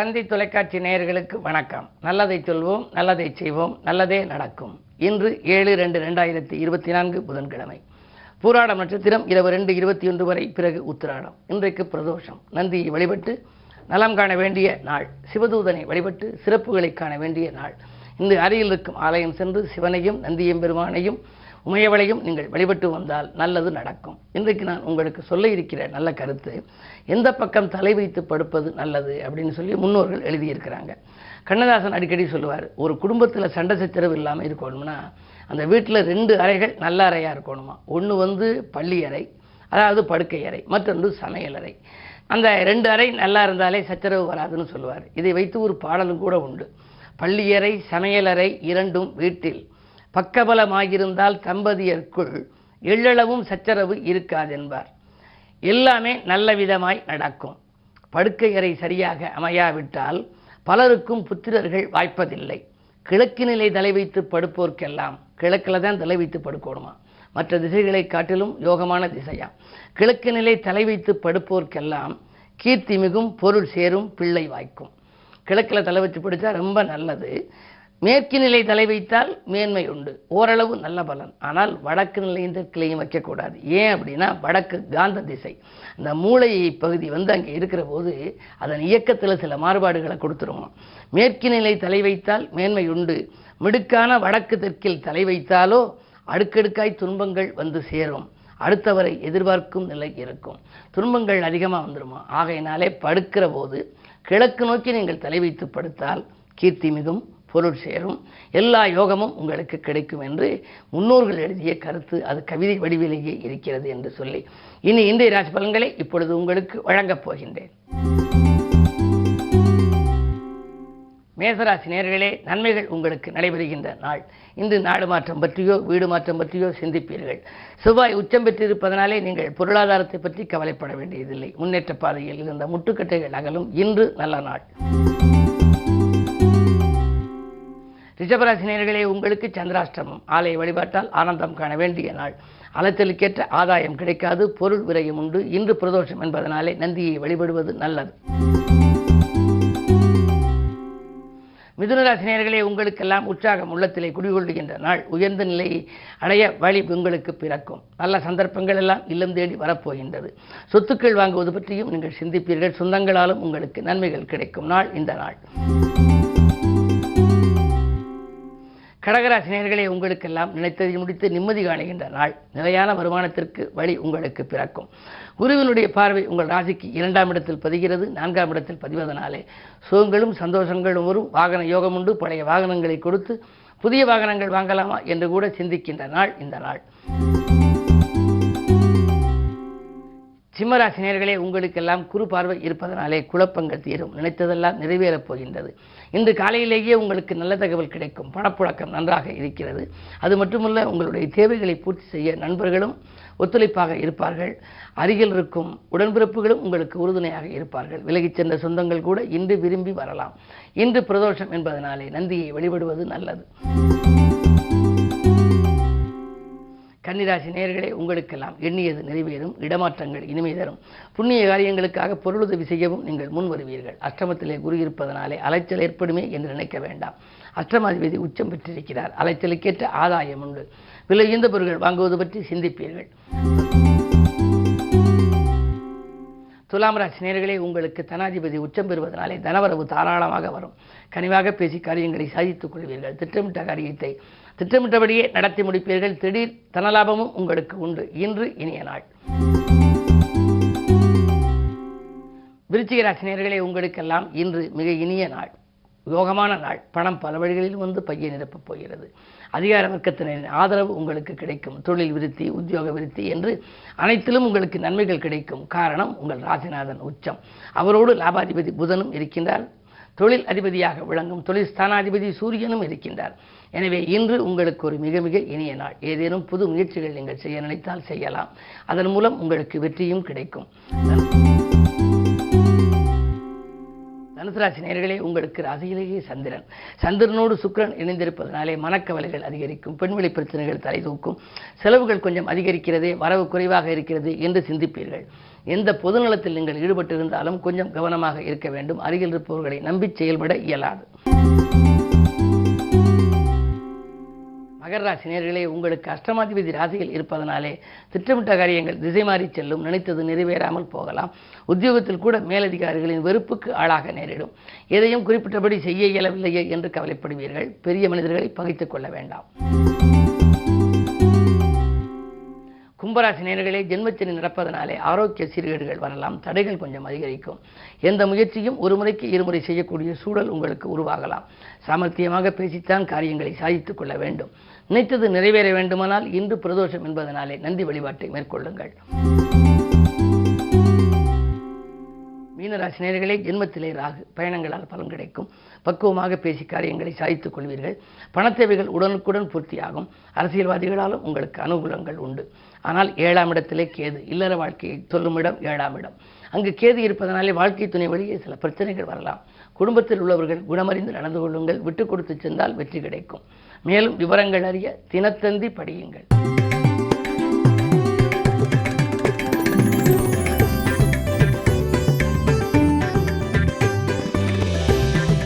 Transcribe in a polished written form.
தந்தி தொலைக்காட்சி நேயர்களுக்கு வணக்கம். நல்லதை சொல்வோம், நல்லதை செய்வோம், நல்லதே நடக்கும். இன்று 7/2/2024 புதன்கிழமை. பூராடம் நட்சத்திரம் இரவு 2:21 வரை, பிறகு உத்திராடம். இன்றைக்கு பிரதோஷம். நந்தியை வழிபட்டு நலம் காண வேண்டிய நாள். சிவதூதனை வழிபட்டு சிறப்புகளை காண வேண்டிய நாள். இந்த அருகில் இருக்கும் ஆலயம் சென்று சிவனையும் நந்தியம் பெருமானையும் உமையவளையும் நீங்கள் வழிபட்டு வந்தால் நல்லது நடக்கும். இன்றைக்கு நான் உங்களுக்கு சொல்ல இருக்கிற நல்ல கருத்து, எந்த பக்கம் தலை வைத்து படுப்பது நல்லது அப்படின்னு சொல்லி முன்னோர்கள் எழுதியிருக்கிறாங்க. கண்ணதாசன் அடிக்கடி சொல்லுவார், ஒரு குடும்பத்தில் சண்டை சச்சரவு இல்லாமல் இருக்கணும்னா அந்த வீட்டில் 2 அறைகள் நல்ல அறையாக இருக்கணுமா. ஒன்று பள்ளி அறை, அதாவது படுக்கை அறை, மற்றொன்று சமையல் அறை. அந்த 2 அறை நல்லா இருந்தாலே சச்சரவு வராதுன்னு சொல்லுவார். இதை வைத்து ஒரு பாடலும் கூட உண்டு. பள்ளியறை சமையலறை இரண்டும் வீட்டில் பக்கபலமாகியிருந்தால் தம்பதியர்க்குள் எள்ளளவும் சச்சரவு இருக்காதென்பார். எல்லாமே நல்ல விதமாய் நடக்கும். படுக்கை அறை சரியாக அமையாவிட்டால் பலருக்கும் புத்திரர்கள் வாய்ப்பதில்லை. கிழக்கு நிலை தலை வைத்து படுப்போர்க்கெல்லாம், கிழக்கில் தான் தலை வைத்து படுக்கணுமா, மற்ற திசைகளை காட்டிலும் யோகமான திசையாம். கிழக்கு நிலை தலை வைத்து படுப்போர்க்கெல்லாம் கீர்த்தி மிகும், பொருள் சேரும், பிள்ளை வாய்க்கும். கிழக்கில் தலை வச்சு படித்தா ரொம்ப நல்லது. மேற்கு நிலை தலை வைத்தால் மேன்மை உண்டு, ஓரளவு நல்ல பலன். ஆனால் வடக்கு நிலையும் தெற்கிலையும் வைக்கக்கூடாது. ஏன் அப்படின்னா வடக்கு காந்த திசை. இந்த மூளை பகுதி அங்கே இருக்கிற போது அதன் இயக்கத்தில் சில மாறுபாடுகளை கொடுத்துருவோம். மேற்கு நிலை தலை வைத்தால் மேன்மை உண்டு. மிடுக்கான வடக்கு தெற்கில் தலை வைத்தாலோ அடுக்கடுக்காய் துன்பங்கள் வந்து சேரும். அடுத்தவரை எதிர்பார்க்கும் நிலை இருக்கும். துன்பங்கள் அதிகமாக வந்துடுமா. ஆகையினாலே படுக்கிற போது கிழக்கு நோக்கி நீங்கள் தலை வைத்து படுத்தால் கீர்த்தி மிகும், பொருள் சேரும், எல்லா யோகமும் உங்களுக்கு கிடைக்கும் என்று முன்னோர்கள் எழுதிய கருத்து. அது கவிதை வடிவிலேயே இருக்கிறது என்று சொல்லி இனி இன்றைய ராசி பலன்களை இப்பொழுது உங்களுக்கு வழங்கப் போகின்றேன். மேசராசி நேயர்களே, நன்மைகள் உங்களுக்கு நடைபெறுகின்ற நாள். இன்று நாடு மாற்றம் பற்றியோ வீடு மாற்றம் பற்றியோ சிந்திப்பீர்கள். செவ்வாய் உச்சம் பெற்றிருப்பதனாலே நீங்கள் பொருளாதாரத்தை பற்றி கவலைப்பட வேண்டியதில்லை. முன்னேற்ற பாதையில் இருந்த முட்டுக்கட்டைகள் அகலும். இன்று நல்ல நாள். ரிஷபராசி நேயர்களே, உங்களுக்கு சந்திராஷ்டமம். ஆலய வழிபாட்டால் ஆனந்தம் காண வேண்டிய நாள். அலைச்சலுக்கேற்ற ஆதாயம் கிடைக்காது, பொருள் விரயம் உண்டு. இன்று பிரதோஷம் என்பதனாலே நந்தியை வழிபடுவது நல்லது. மிதுனராசி நேயர்களே, உங்களுக்கெல்லாம் உற்சாகம் உள்ளத்திலே குடிகொள்ளுகின்ற நாள். உயர்ந்த நிலையை அடைய வழி உங்களுக்கு பிறக்கும். நல்ல சந்தர்ப்பங்கள் எல்லாம் இல்லம் தேடி வரப்போகின்றது. சொத்துக்கள் வாங்குவது பற்றியும் நீங்கள் சிந்திப்பீர்கள். சொந்தங்களாலும் உங்களுக்கு நன்மைகள் கிடைக்கும் நாள் இந்த நாள். கடகராசி நேயர்களே, உங்களுக்கெல்லாம் நினைத்ததை முடித்து நிம்மதி காணுகின்ற நாள். நிலையான வருமானத்திற்கு வழி உங்களுக்கு பிறக்கும். குருவினுடைய பார்வை உங்கள் ராசிக்கு 2ஆம் இடத்தில் பதிகிறது. 4ஆம் இடத்தில் பதிவதனாலே சுகங்களும் சந்தோஷங்களும் வரும். வாகன யோகம் உண்டு. பழைய வாகனங்களை கொடுத்து புதிய வாகனங்கள் வாங்கலாமா என்று கூட சிந்திக்கின்ற நாள் இந்த நாள். சிம்மராசி நேயர்களே, உங்களுக்கெல்லாம் குரு பார்வை இருப்பதனாலே குழப்பங்கள் தீரும். நினைத்ததெல்லாம் நிறைவேறப் போகின்றது. இன்று காலையிலேயே உங்களுக்கு நல்ல தகவல் கிடைக்கும். பணப்புழக்கம் நன்றாக இருக்கிறது. அது மட்டுமல்ல, உங்களுடைய தேவைகளை பூர்த்தி செய்ய நண்பர்களும் ஒத்துழைப்பாக இருப்பார்கள். அருகில் இருக்கும் உடன்பிறப்புகளும் உங்களுக்கு உறுதுணையாக இருப்பார்கள். விலகிச் சென்ற சொந்தங்கள் கூட இன்று விரும்பி வரலாம். இன்று பிரதோஷம் என்பதனாலே நந்தியை வழிபடுவது நல்லது. கன்னிராசி நேயர்களே, உங்களுக்கெல்லாம் எண்ணியது நிறைவேறும். இடமாற்றங்கள் இனிமை தரும். புண்ணிய காரியங்களுக்காக பொருளுதவி செய்யவும் நீங்கள் முன் வருவீர்கள். அஷ்டமத்திலே குரு இருப்பதனாலே அலைச்சல் ஏற்படுமே என்று நினைக்க வேண்டாம். அஷ்டமாதிபதி உச்சம் பெற்றிருக்கிறார். அலைச்சலுக்கேற்ற ஆதாயம் உண்டு. விலை உயர்ந்த பொருட்கள் வாங்குவது பற்றி சிந்திப்பீர்கள். துலாம் ராசி நேயர்களே, உங்களுக்கு தனாதிபதி உச்சம் பெறுவதனாலே தனவரவு தாராளமாக வரும். கனிவாக பேசி காரியங்களை சாதித்துக் கொள்வீர்கள். திட்டமிட்ட காரியத்தை திட்டமிட்டபடியே நடத்தி முடிப்பீர்கள். திடீர் தனலாபமும் உங்களுக்கு உண்டு. இன்று இனிய நாள். விருச்சிக ராசி நேயர்களே, உங்களுக்கெல்லாம் இன்று மிக இனிய நாள், யோகமான நாள். பணம் பல வழிகளில் வந்து பையை நிரப்பப் போகிறது. அதிகார வர்க்கத்தினரின் ஆதரவு உங்களுக்கு கிடைக்கும். தொழில் விருத்தி, உத்தியோக விருத்தி என்று அனைத்திலும் உங்களுக்கு நன்மைகள் கிடைக்கும். காரணம், உங்கள் ராசிநாதன் உச்சம். அவரோடு லாபாதிபதி புதனும் இருக்கின்றார். தொழில் அதிபதியாக விளங்கும் தொழில் ஸ்தானாதிபதி சூரியனும் இருக்கின்றார். எனவே இன்று உங்களுக்கு ஒரு மிக மிக இனிய நாள். ஏதேனும் புது முயற்சிகள் நீங்கள் செய்ய நினைத்தால் செய்யலாம். அதன் மூலம் உங்களுக்கு வெற்றியும் கிடைக்கும். தனுசு ராசி நேயர்களே, உங்களுக்கு ராசியிலேயே சந்திரனோடு சுக்கிரன் இணைந்திருப்பதனாலே மனக்கவலைகள் அதிகரிக்கும். பெண்வெளி பிரச்சனைகள் தலை தூக்கும். செலவுகள் கொஞ்சம் அதிகரிக்கிறதே, வரவு குறைவாக இருக்கிறது என்று சிந்திப்பீர்கள். எந்த பொதுநலத்தில் நீங்கள் ஈடுபட்டிருந்தாலும் கொஞ்சம் கவனமாக இருக்க வேண்டும். அருகில் இருப்பவர்களை நம்பி செயல்பட இயலாது. மகர ராசி நேயர்களே, உங்களுக்கு அஷ்டமாதிபதி ராசியில் இருப்பதனாலே திட்டமிட்ட காரியங்கள் திசை மாறி செல்லும். நினைத்தது நிறைவேறாமல் போகலாம். உத்தியோகத்தில் கூட மேலதிகாரிகளின் வெறுப்புக்கு ஆளாக நேரிடும். எதையும் குறிப்பிட்டபடி செய்ய இயலவில்லையே என்று கவலைப்படுவீர்கள். பெரிய மனிதர்களை பகைத்துக் கொள்ள வேண்டாம். கும்பராசி நேயர்களே, ஜென்மச்சனி நடப்பதனாலே ஆரோக்கிய சீர்கேடுகள் வரலாம். தடைகள் கொஞ்சம் அதிகரிக்கும். எந்த முயற்சியும் ஒரு முறைக்கு இருமுறை செய்யக்கூடிய சூழல் உங்களுக்கு உருவாகலாம். சாமர்த்தியமாக பேசித்தான் காரியங்களை சாதித்துக் கொள்ள வேண்டும். நினைத்தது நிறைவேற வேண்டுமானால் இன்று பிரதோஷம் என்பதனாலே நந்தி வழிபாட்டை மேற்கொள்ளுங்கள். மீனராசி நேயர்களே, ஜென்மத்திலே ராகு. பயணங்களால் பலன் கிடைக்கும். பக்குவமாக பேசி காரியங்களை சாதித்துக் கொள்வீர்கள். பணத்தேவைகள் உடனுக்குடன் பூர்த்தியாகும். அரசியல்வாதிகளாலும் உங்களுக்கு அனுகூலங்கள் உண்டு. ஆனால் 7ஆம் இடத்திலே கேது. இல்லற வாழ்க்கையை சொல்லும் இடம் 7ஆம் இடம். அங்கு கேது இருப்பதனாலே வாழ்க்கை துணை வழியே சில பிரச்சனைகள் வரலாம். குடும்பத்தில் உள்ளவர்கள் குணமறிந்து நடந்து கொள்ளுங்கள். விட்டுக் கொடுத்து சென்றால் வெற்றி கிடைக்கும். மேலும் விவரங்கள் அறிய தினத்தந்தி படியுங்கள்.